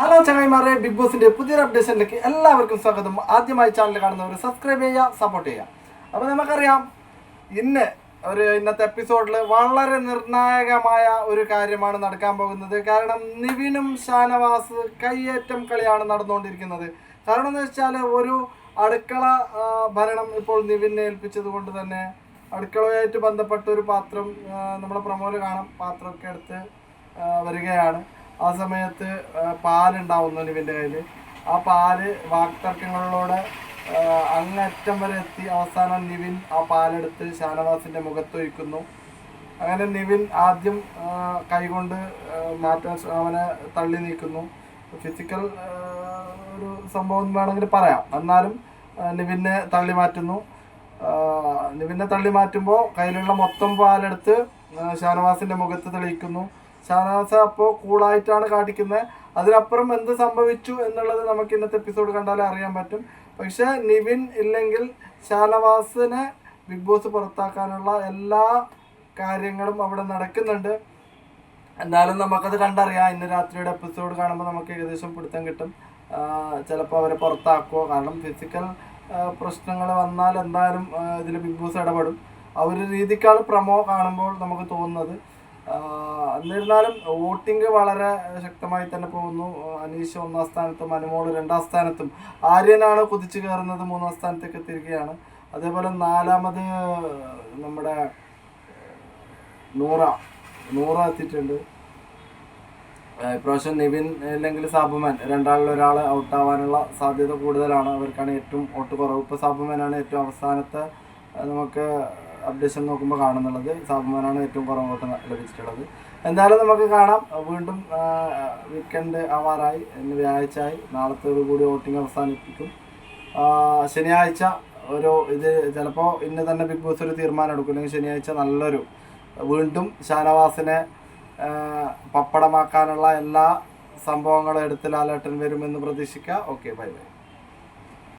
Hello ചങ്ങായിമാരെ, big ബോസിന്റെ പുതിയൊരു അപ്ഡേഷനിലേക്ക് എല്ലാവർക്കും സ്വാഗതം. ആദ്യമായി ചാനൽ കാണുന്നവർ സബ്സ്ക്രൈബ് ചെയ്യുക, സപ്പോർട്ട് ചെയ്യുക. അപ്പോൾ നമുക്കറിയാം, ഇന്നത്തെ എപ്പിസോഡിൽ വളരെ നിർണായകമായ ഒരു കാര്യമാണ് നടക്കാൻ പോകുന്നത്. കാരണം നിവിനും ഷാനവാസ് കയ്യേറ്റം കളിയാണ് നടന്നുകൊണ്ടിരിക്കുന്നത്. കാരണം എന്ന് വെച്ചാൽ ഒരു അടുക്കള ഭരണം ഇപ്പോൾ നിവിനെ ഏൽപ്പിച്ചത് കൊണ്ട് തന്നെ അടുക്കളയായിട്ട് ബന്ധപ്പെട്ട ഒരു പാത്രം നമ്മുടെ പ്രൊമോയിൽ കാണാം, പാത്രമൊക്കെ എടുത്ത് വരികയാണ്. ആ സമയത്ത് പാലുണ്ടാവുന്നു നിവിൻ്റെ കയ്യിൽ. ആ പാല് വാക്തർക്കങ്ങളിലൂടെ അങ്ങറ്റം വരെ എത്തി അവസാനം നിവിൻ ആ പാലെടുത്ത് ഷാനവാസിൻ്റെ മുഖത്തൊഴിക്കുന്നു. അങ്ങനെ നിവിൻ ആദ്യം കൈകൊണ്ട് മാറ്റാൻ അവനെ തള്ളി നീക്കുന്നു. ഫിസിക്കൽ ഒരു സംഭവം വേണമെങ്കിൽ പറയാം. എന്നാലും നിവിനെ തള്ളി മാറ്റുന്നു. നിവിനെ തള്ളി മാറ്റുമ്പോൾ കയ്യിലുള്ള മൊത്തം പാലെടുത്ത് ഷാനവാസിൻ്റെ മുഖത്ത് തെളിയിക്കുന്നു. ഷാനവാസ് അപ്പോൾ കൂളായിട്ടാണ് കാട്ടിക്കുന്നത്. അതിനപ്പുറം എന്ത് സംഭവിച്ചു എന്നുള്ളത് നമുക്ക് ഇന്നത്തെ എപ്പിസോഡ് കണ്ടാലേ അറിയാൻ പറ്റും. പക്ഷേ നിവിൻ ഇല്ലെങ്കിൽ ഷാനവാസിനെ ബിഗ് ബോസ് പുറത്താക്കാനുള്ള എല്ലാ കാര്യങ്ങളും അവിടെ നടക്കുന്നുണ്ട്. എന്തായാലും നമുക്കത് കണ്ടറിയാം. ഇന്ന് രാത്രിയുടെ എപ്പിസോഡ് കാണുമ്പോൾ നമുക്ക് ഏകദേശം പിടുത്തം കിട്ടും. ചിലപ്പോൾ അവരെ പുറത്താക്കുമോ, കാരണം ഫിസിക്കൽ പ്രശ്നങ്ങൾ വന്നാൽ എന്തായാലും ഇതിൽ ബിഗ് ബോസ് ഇടപെടും. ആ ഒരു രീതിക്കാണ് പ്രമോ കാണുമ്പോൾ നമുക്ക് തോന്നുന്നത്. എന്നിരുന്നാലും വോട്ടിംഗ് വളരെ ശക്തമായി തന്നെ പോകുന്നു. അനീഷ് 1ാം സ്ഥാനത്തും അനുമോൾ 2ാം സ്ഥാനത്തും, ആര്യനാണ് കുതിച്ചു കയറുന്നത് 3ാം സ്ഥാനത്തേക്ക് എത്തിയിരിക്കുകയാണ്. അതേപോലെ 4ാമത് നമ്മുടെ നൂറ എത്തിയിട്ടുണ്ട്. ഇപ്രാവശ്യം നിവിൻ അല്ലെങ്കിൽ സാബുമാൻ, രണ്ടാളിലൊരാൾ ഔട്ടാവാനുള്ള സാധ്യത കൂടുതലാണ്. അവർക്കാണ് ഏറ്റവും വോട്ട് കുറവ്. ഇപ്പോൾ സാബുമാനാണ് ഏറ്റവും അവസാനത്തെ നമുക്ക് അപ്ഡേഷൻ നോക്കുമ്പോൾ കാണുന്നുള്ളത്. സാബുമാനാണ് ഏറ്റവും കുറവ് വോട്ട് ലഭിച്ചിട്ടുള്ളത്. എന്തായാലും നമുക്ക് കാണാം. വീണ്ടും വീക്കെൻഡ് ആവാറായി, ഇന്ന് വ്യാഴാഴ്ചയായി. നാളത്തോടുകൂടി വോട്ടിംഗ് അവസാനിപ്പിക്കും. ശനിയാഴ്ച ഇത് ചിലപ്പോൾ ഇന്ന് തന്നെ ബിഗ് ബോസ് ഒരു തീരുമാനം എടുക്കും. അല്ലെങ്കിൽ ശനിയാഴ്ച നല്ലൊരു വീണ്ടും ഷാനവാസിനെ പപ്പടമാക്കാനുള്ള എല്ലാ സംഭവങ്ങളും എടുത്ത് ലാലേട്ടൻ വരുമെന്ന് പ്രതീക്ഷിക്കുക. Okay, bye bye.